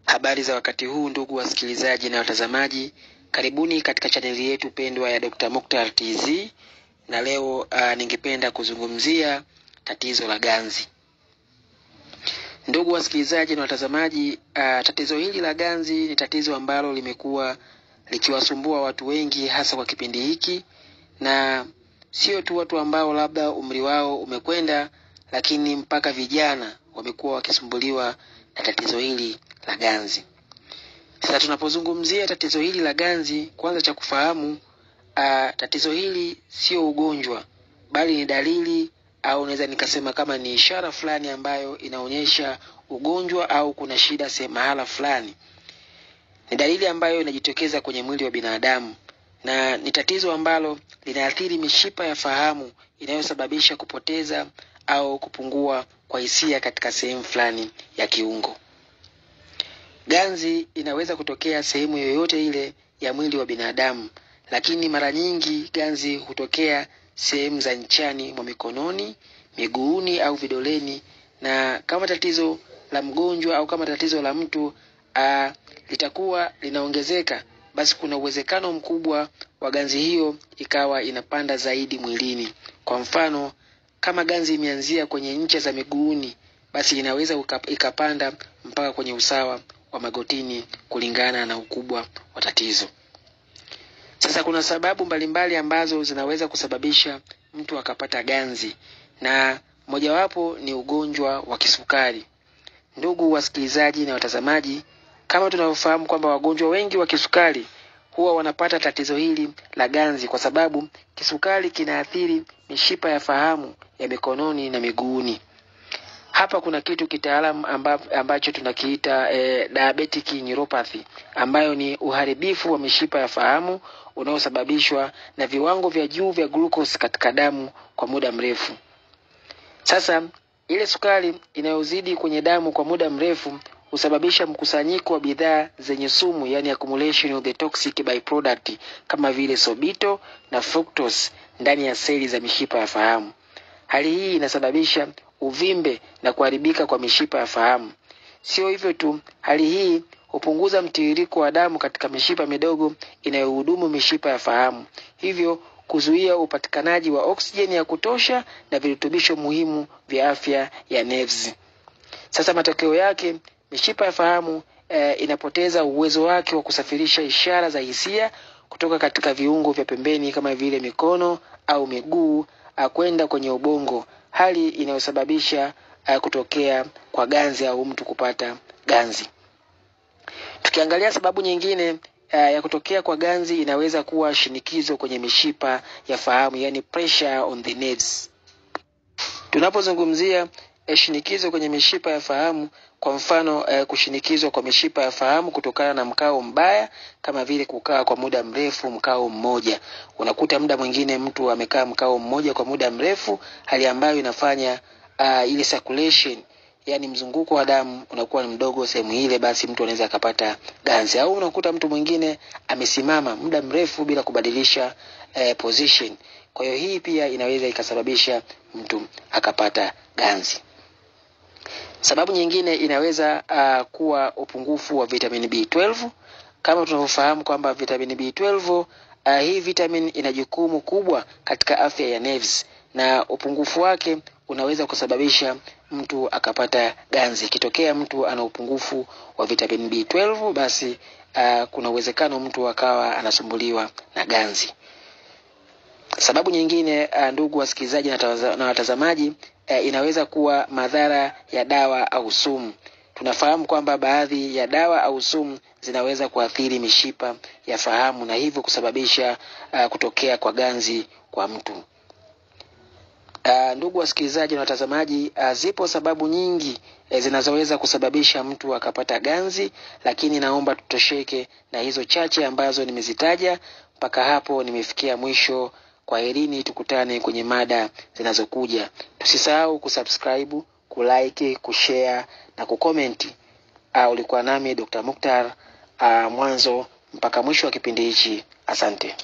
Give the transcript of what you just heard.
Habari za wakati huu ndugu wasikilizaji na watazamaji, karibuni katika chaneli yetu pendwa ya Dr. Mukhtar TZ, na leo ningependa kuzungumzia tatizo la ganzi. Ndugu wasikilizaji na watazamaji, tatizo hili la ganzi ni tatizo ambalo limekuwa likiwasumbua watu wengi hasa kwa kipindi hiki, na sio tu watu ambao labda umri wao umekwenda, lakini mpaka vijana wamekuwa wakisumbuliwa na tatizo hili la ganzi. Sasa tunapozungumzia tatizo hili la ganzi, kwanza cha kufahamu, tatizo hili sio ugonjwa, bali ni dalili au naweza nikasema kama ni ishara fulani ambayo inaonyesha ugonjwa au kuna shida mahala fulani. Ni dalili ambayo inajitokeza kwenye mwili wa binadamu, na ni tatizo ambalo linaathiri mishipa ya fahamu inayosababisha kupoteza au kupungua kwa hisia katika sehemu fulani ya kiungo. Ganzi inaweza kutokea sehemu yoyote ile ya mwili wa binadamu, lakini mara nyingi ganzi hutokea sehemu za nchani mwa mikononi, miguuni au vidoleni, na kama tatizo la mgonjwa au kama tatizo la mtu litakuwa linaongezeka, basi kuna uwezekano mkubwa wa ganzi hiyo ikawa inapanda zaidi mwilini. Kwa mfano, kama ganzi imeanzia kwenye ncha za miguuni, basi inaweza ikapanda mpaka kwenye usawa wa magotini kulingana na ukubwa wa tatizo. Sasa kuna sababu mbalimbali ambazo zinaweza kusababisha mtu akapata ganzi, na mojawapo ni ugonjwa wa kisukari. Ndugu wasikilizaji na watazamaji, kama tunavyofahamu kwamba wagonjwa wengi wa kisukari huwa wanapata tatizo hili la ganzi kwa sababu kisukari kinaathiri mishipa ya fahamu ya mikononi na miguuni. Hapa kuna kitu kitaalamu ambacho tunakiita diabetic neuropathy, ambayo ni uharibifu wa mishipa ya fahamu unaosababishwa na viwango vya juu vya glucose katika damu kwa muda mrefu. Sasa ile sukari inayozidi kwenye damu kwa muda mrefu husababisha mkusanyiko wa bidhaa zenye sumu, yani accumulation of the toxic byproduct kama vile sorbitol na fructose ndani ya seli za mishipa ya fahamu. Hali hii inasababisha uvimbe na kuharibika kwa mishipa ya fahamu. Sio hivyo tu, hali hii hupunguza mtiririko wa damu katika mishipa midogo inayohudumu mishipa ya fahamu, hivyo kuzuia upatikanaji wa oksijeni ya kutosha na virutubisho muhimu vya afya ya nerves. Sasa matokeo yake, mishipa ya fahamu inapoteza uwezo wake wa kusafirisha ishara za hisia kutoka katika viungo vya pembeni kama vile mikono au miguu kwenda kwenye ubongo, hali inayosababisha kutokea kwa ganzi au mtu kupata ganzi. Tukiangalia sababu nyingine ya kutokea kwa ganzi, inaweza kuwa shinikizo kwenye mishipa ya fahamu, yani pressure on the nerves. Tunapozungumzia shinikizo kwenye mishipa ya fahamu, kwa mfano kushinikizwa kwa mishipa ya fahamu kutokana na mkao mbaya, kama vile kukaa kwa muda mrefu mkao mmoja. Unakuta muda mwingine mtu amekaa mkao mmoja kwa muda mrefu, hali ambayo inafanya ile circulation, yani mzunguko wa damu unakuwa ni mdogo sehemu ile, basi mtu anaweza akapata ganzi. Au unakuta mtu mwingine amesimama muda mrefu bila kubadilisha position. Kwa hiyo hii pia inaweza ikasababisha mtu akapata ganzi. Sababu nyingine inaweza kuwa upungufu wa vitamin B12. Kama tunavyofahamu kwamba vitamin B12, hii vitamin ina jukumu kubwa katika afya ya nerves, na upungufu wake unaweza kusababisha mtu akapata ganzi. Kitokea mtu ana upungufu wa vitamin B12, basi kuna uwezekano mtu akawa anasumbuliwa na ganzi. Sababu nyingine, ndugu wasikilizaji na watazamaji, inaweza kuwa madhara ya dawa au sumu. Tunafahamu kwamba baadhi ya dawa au sumu zinaweza kuathiri mishipa ya fahamu na hivyo kusababisha kutokea kwa ganzi kwa mtu. Ndugu wasikilizaji na watazamaji, zipo sababu nyingi zinazoweza kusababisha mtu akapata ganzi, lakini naomba tutosheke na hizo chache ambazo nimezitaja. Mpaka hapo nimefikia mwisho. Kwaherini, tukutane kwenye mada zinazokuja. Tusisahau kusubscribe, kulike, kushare na kucomment. Ulikuwa nami Dr. Mukhtar mwanzo mpaka mwisho wa kipindi hichi. Asante.